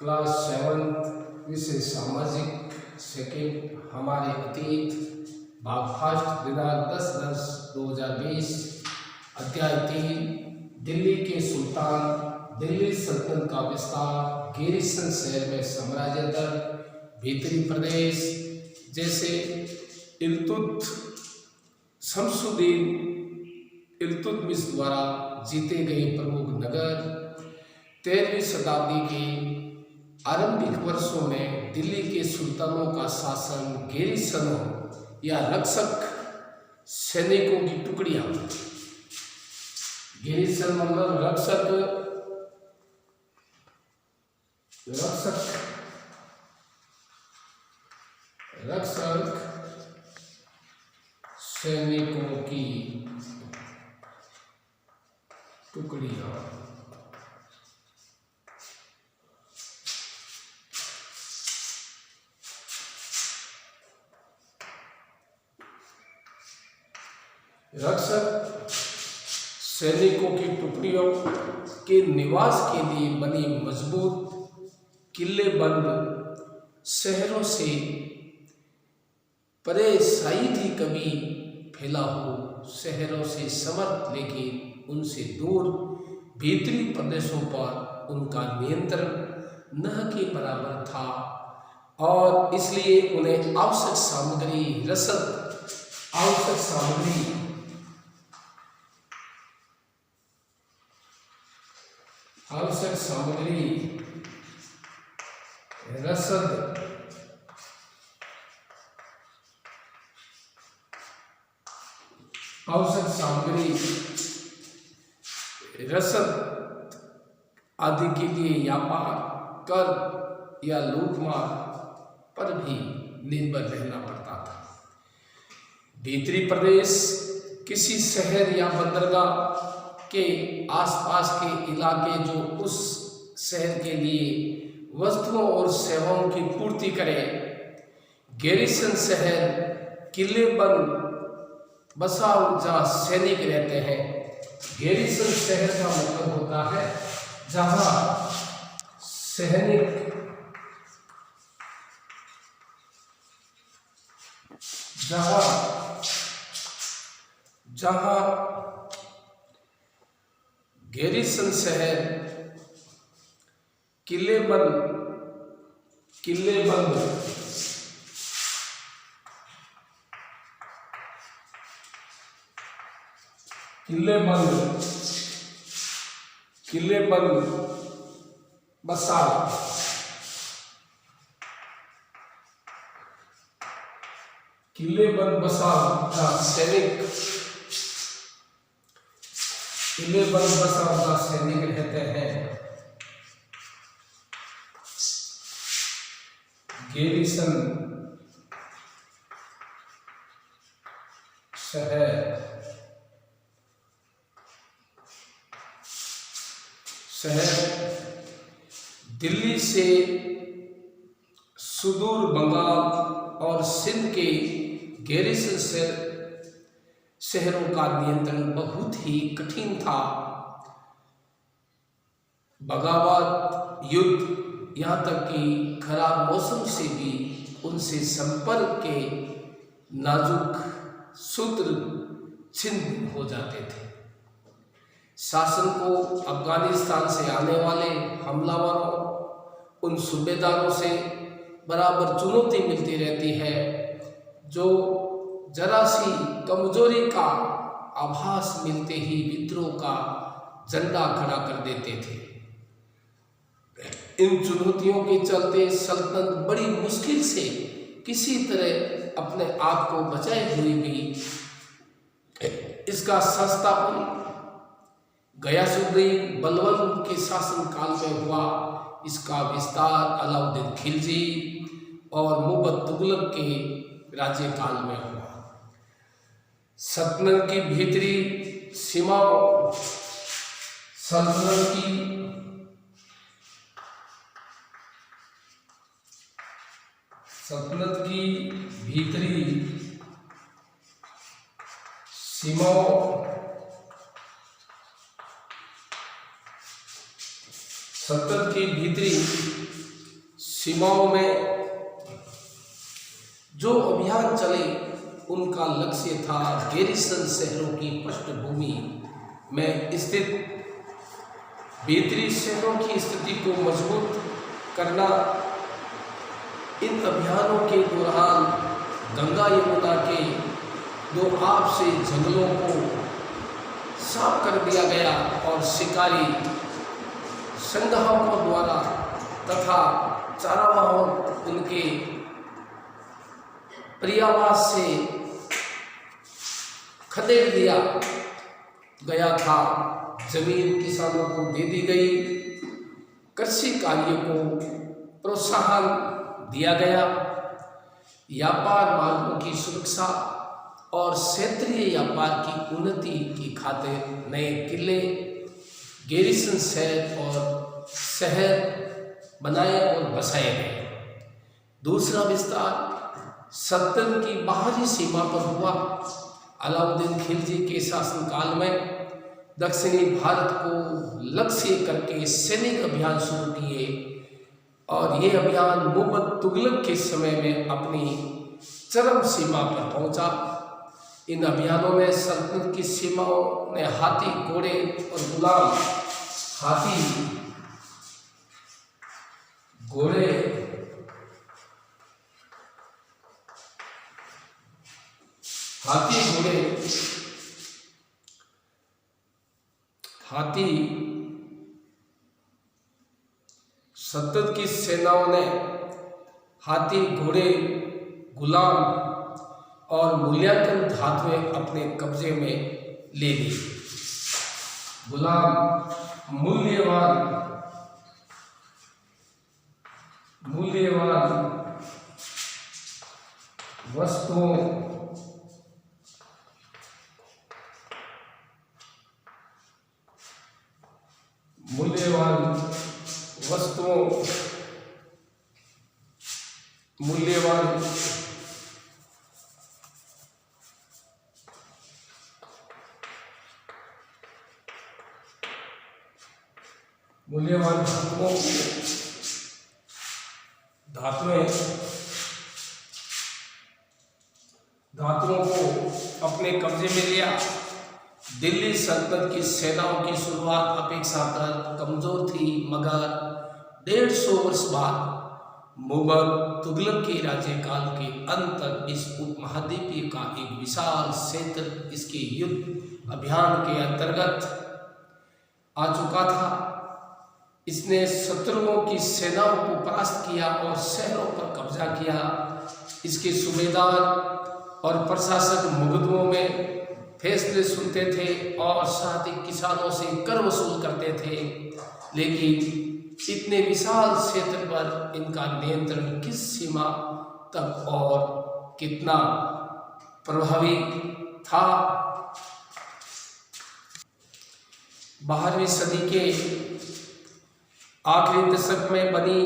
Class 7 विषय सामाजिक second हमारे अतीत भाग फर्स्ट दिनांक 10/10/2020 अध्याय 3 दिल्ली के सुल्तान दिल्ली सल्तनत का विस्तार गिरिसन शहर में साम्राज्य दर भीतरी प्रदेश जैसे शमसुद्दीन इल्तुतमिश द्वारा जीते गए प्रमुख नगर 13वीं शताब्दी के आरंभिक वर्षों में दिल्ली के सुल्तानों का शासन गैरिसनों या रक्षक सैनिकों की टुकड़ियां, गैरिसन मतलब रक्षक सैनिकों की टुकड़ियां रक्षक सैनिकों की टुकड़ियों के निवास के लिए बनी मजबूत किलेबंद शहरों से परे शायद ही कभी फैला हो शहरों से समर्थ लेकिन उनसे दूर भीतरी प्रदेशों पर उनका नियंत्रण न के बराबर था और इसलिए उन्हें आवश्यक सामग्री रसद आदि के लिए व्यापार कर या लूटमार पर भी निर्भर रहना पड़ता था। भीतरी प्रदेश किसी शहर या बंदरगाह के आसपास के इलाके जो उस शहर के लिए वस्तुओं और सेवाओं की पूर्ति करे। गैरिसन शहर किले बंद बसा जहाँ सैनिक रहते हैं। गैरिसन शहर का मतलब होता है जहाँ गैरिसन शहर किलेबंद बसा सैनिक रहते हैं। गैरिसन शहर दिल्ली से सुदूर बंगाल और सिंध के गैरिसन शहरों का नियंत्रण बहुत ही कठिन था। बगावत युद्ध यहाँ तक कि खराब मौसम से भी उनसे संपर्क के नाजुक सूत्र छिन्न हो जाते थे। शासन को अफगानिस्तान से आने वाले हमलावरों उन सूबेदारों से बराबर चुनौती मिलती रहती है जो जरा सी कमजोरी का आभास मिलते ही विद्रोह का झंडा खड़ा कर देते थे। इन चुनौतियों के चलते सल्तनत बड़ी मुश्किल से किसी तरह अपने आप को बचाए हुए भी इसका संस्थापन गयासुद्दीन बलबन के शासनकाल में हुआ। इसका विस्तार अलाउद्दीन खिलजी और मुहम्मद तुगलक के राज्यकाल में हुआ। सल्तनत की भीतरी सीमाओं सतत की भीतरी सीमाओं में जो अभियान चले उनका लक्ष्य था गैरिसन शहरों की पृष्ठभूमि में स्थित भीतरी शहरों की स्थिति को मजबूत करना। इन अभियानों के दौरान गंगा यमुना के दो आब से जंगलों को साफ कर दिया गया और शिकारी संग्राहकों द्वारा तथा चारागाहों उनके पर्यावास से खदेड़ दिया गया था। जमीन किसानों को दे दी गई, कृषि कार्य को प्रोत्साहन दिया गया, व्यापार मार्गों की सुरक्षा और क्षेत्रीय व्यापार की उन्नति की खातिर नए किले, गैरिसन शहर बनाए और बसाए गए। दूसरा विस्तार सल्तनत की बाहरी सीमा पर हुआ। अलाउद्दीन खिलजी के शासनकाल में दक्षिणी भारत को लक्ष्य करके सैनिक अभियान शुरू किए और ये अभियान मुहम्मद तुगलक के समय में अपनी चरम सीमा पर पहुंचा। इन अभियानों में सल्तनत की सीमाओं ने हाथी, घोड़े और गुलाम, हाथी, घोड़े, सल्तनत की सेनाओं ने हाथी, घोड़े, गुलाम और मूल्यांकन धातुएं अपने कब्जे में ले ली। गुलाम मूल्यवान वस्तुओं, मूल्यवान धातुओं को अपने कब्जे में लिया। दिल्ली सल्तनत की सेनाओं की शुरुआत अपेक्षाकृत कमजोर थी, मगर 150 वर्ष बाद मुगल तुगलक के राज्यकाल के अंत तक इस उपमहाद्वीप का एक विशाल क्षेत्र इसके युद्ध अभियान के अंतर्गत आ चुका था। इसने शत्रुओं की सेनाओं को परास्त किया और शहरों पर कब्जा किया। इसके सूबेदार और प्रशासक मुकदमों में फैसले सुनते थे और साथ ही किसानों से कर वसूल करते थे, लेकिन इतने विशाल क्षेत्र पर इनका नियंत्रण किस सीमा तक और कितना प्रभावी था। 12वीं सदी के आखिरी दशक में बनी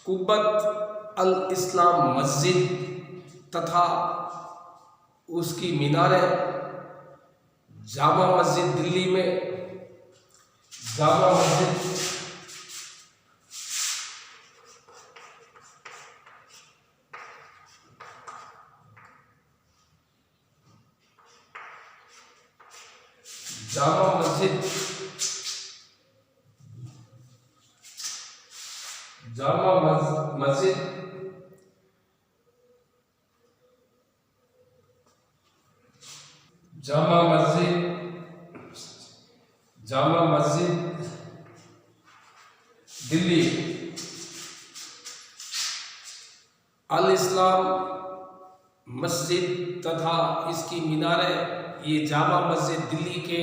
कुब्बत अल इस्लाम मस्जिद तथा उसकी मीनारें, जामा मस्जिद दिल्ली में, जामा मस्जिद दिल्ली, अल इस्लाम मस्जिद तथा इसकी मीनारें, ये जामा मस्जिद दिल्ली के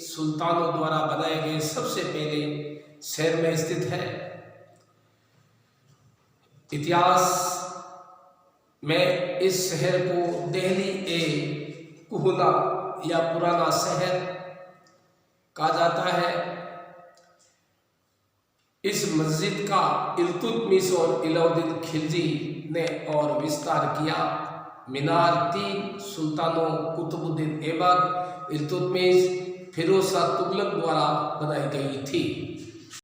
सुल्तानों द्वारा बनाए गए सबसे पहले शहर में स्थित है। इतिहास में इस शहर को दिल्ली ए कुहना या पुराना शहर कहा जाता है। इस मस्जिद का इल्तुतमिश और अलाउद्दीन खिलजी ने और विस्तार किया। मीनार 3 सुल्तानों कुतुबुद्दीन ऐबक, इल्तुतमिश, फिरोज शाह तुगलक द्वारा बनाई गई थी।